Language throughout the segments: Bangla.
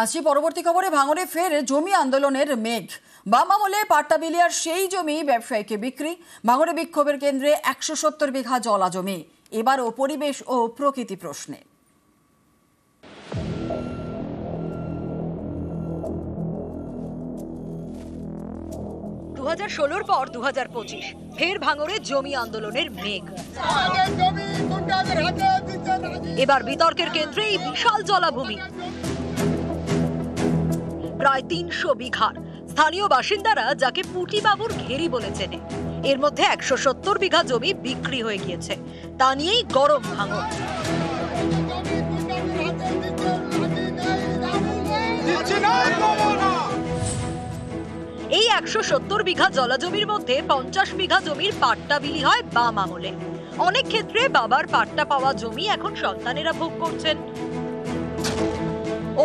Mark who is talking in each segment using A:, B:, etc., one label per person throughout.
A: আসছি পরবর্তী খবরে। ভাঙড়ে ফের জমি আন্দোলনের মেঘ। বাম আমলে পাট্টা বিলিয়ার সেই জমি ব্যবসায়ীকে বিক্রি। ভাঙড়ে বিক্ষোভের কেন্দ্রে 170 বিঘা জলা জমি। এবারও পরিবেশ ও প্রকৃতি প্রশ্নে।
B: 2016 পর 2025 ফের ভাঙড়ে জমি আন্দোলনের মেঘ। এবার বিতর্কের কেন্দ্রে এই বিশাল জলাভূমি, প্রায় 300 বিঘার। স্থানীয় বাসিন্দারা যাকে পুটিবাবুর ঘেরি বলে চেনে। এর মধ্যে 170 বিঘা জমি বিক্রি হয়ে গিয়েছে। তা নিয়েই গরম ভাঙড়। এই 170 বিঘা জলা জমির মধ্যে 50 বিঘা জমির পাট্টা বিলি হয় বাম আমলে। অনেক ক্ষেত্রে বাবার পাট্টা পাওয়া জমি এখন সন্তানেরা ভোগ করছেন।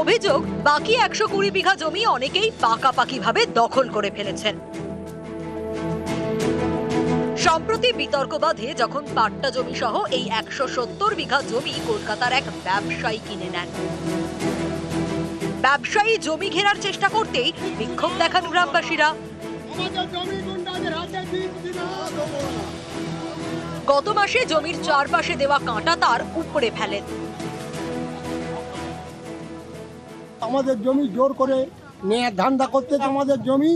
B: অভিযোগ, বাকি 120 বিঘা জমি অনেকেই পাকাপাকি ভাবে দখল করে ফেলেছেন। সম্প্রতি বিতর্ক বাধে যখন পাট্টা জমি সহ এই 170 বিঘা জমি কলকাতার এক ব্যবসায়ী কিনে নেন। ব্যবসায়ী জমি ঘেরার চেষ্টা করতেই বিক্ষোভ দেখান গ্রামবাসীরা। গত মাসে জমির চারপাশে দেওয়া কাঁটা তার উপড়ে ফেলেন।
C: আমাদের জমি জোর করে নিয়ে ধান্দা করতে, আমাদের জমি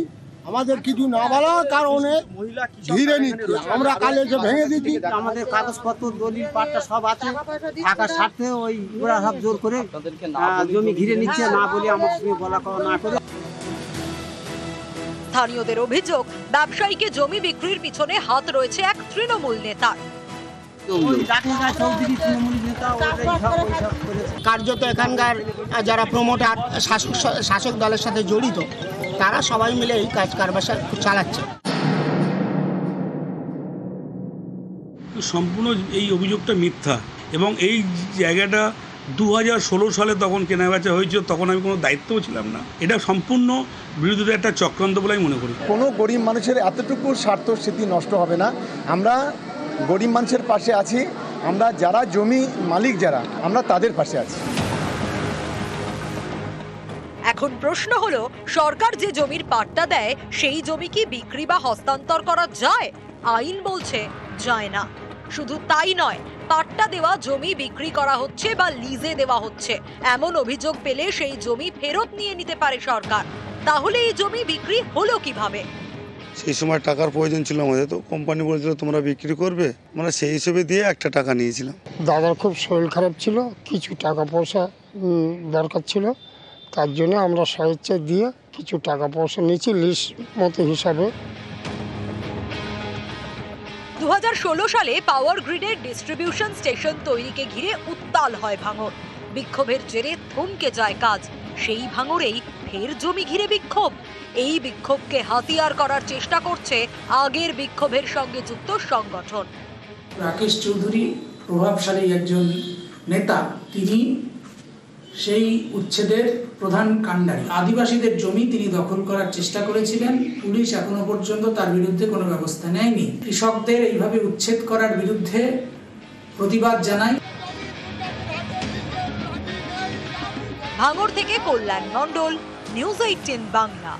C: আমাদের কিছু না বলার কারণে ঘিরে নিচ্ছে। আমরা কালে এসে ভেঙে দিচ্ছি।
D: আমাদের কাগজপত্র দলিল পাট্টা সব আছে, থাকার স্বার্থে ওই ওরা সব জোর করে জমি ঘিরে নিচ্ছে, না বলে আমার সঙ্গে বলা করা না করে।
B: স্থানীয়দের অভিযোগ, ব্যবসায়ীকে জমি বিক্রির পিছনে হাত রয়েছে এক তৃণমূল নেতার।
C: কার্যত এখানকার যারা প্রমোটার শাসক দলের সাথে জড়িত, তারা সবাই মিলে এই কাজ কারবার চালাচ্ছে।
E: সম্পূর্ণ এই অভিযোগটা মিথ্যা এবং এই জায়গাটা 2016 সালে তখন কেনাবেচা হয়েছিল, তখন আমি কোনো দায়িত্বও ছিলাম না। এটা সম্পূর্ণ বিরোধীদের একটা চক্রান্ত বলে আমি মনে করি।
F: কোনো গরিব মানুষের এতটুকু স্বার্থ স্মৃতি নষ্ট হবে না। আমরা গরিব মানুষের পাশে আছি। আমরা যারা জমি মালিক যারা, আমরা তাদের পাশে আছি।
B: এখন প্রশ্ন হলো, সরকার যে জমির পাট্টা দেয় সেই জমি কি বিক্রি বা হস্তান্তর করা যায়? আইন বলছে যায় না। শুধু তাই নয়, পাট্টা দেওয়া জমি বিক্রি করা হচ্ছে বা লিজে দেওয়া হচ্ছে এমন অভিযোগ পেলে সেই জমি ফেরত নিয়ে নিতে পারে সরকার। তাহলে এই জমি বিক্রি হলো কিভাবে?
G: সেই সময় টাকার প্রয়োজন ছিল আমাদের, তো কোম্পানি বলেছিল তোমরা বিক্রি করবে, মানে সেই হিসেবে দিয়ে একটা টাকা নিয়েছিলাম।
C: দাদার খুব শরীর খারাপ ছিল, কিছু টাকা পয়সা দরকার ছিল, তার জন্য আমরা স্বেচ্ছা দিয়ে কিছু টাকা পয়সা নিয়েছি লিস্ট মতো হিসাবে।
B: 2016 সালে পাওয়ার গ্রিডের ডিস্ট্রিবিউশন স্টেশন তৈরিকে ঘিরে উত্তাল হয় ভাঙড়। বিক্ষোভের জেরে থমকে যায় কাজ। সেই ভাঙড়েই ফের জমি ঘিরে বিক্ষোভ। এই বিক্ষোভকে হাতিয়ার করার চেষ্টা করছে আগের বিক্ষোভের সঙ্গে যুক্ত সংগঠন।
H: রাকেশ চৌধুরী প্রভাবশালী একজন নেতা, তিনি সেই উচ্ছেদের প্রধান কাণ্ডারি। আদিবাসীদের জমি তিনি দখল করার চেষ্টা করেছিলেন। পুলিশ এখনো পর্যন্ত তার বিরুদ্ধে কোনো ব্যবস্থা নেয়নি। কৃষকদের এইভাবে উচ্ছেদ করার বিরুদ্ধে প্রতিবাদ জানাই।
B: ভাঙড় থেকে কল্যাণ মণ্ডল, নিউজ 18 বাংলা।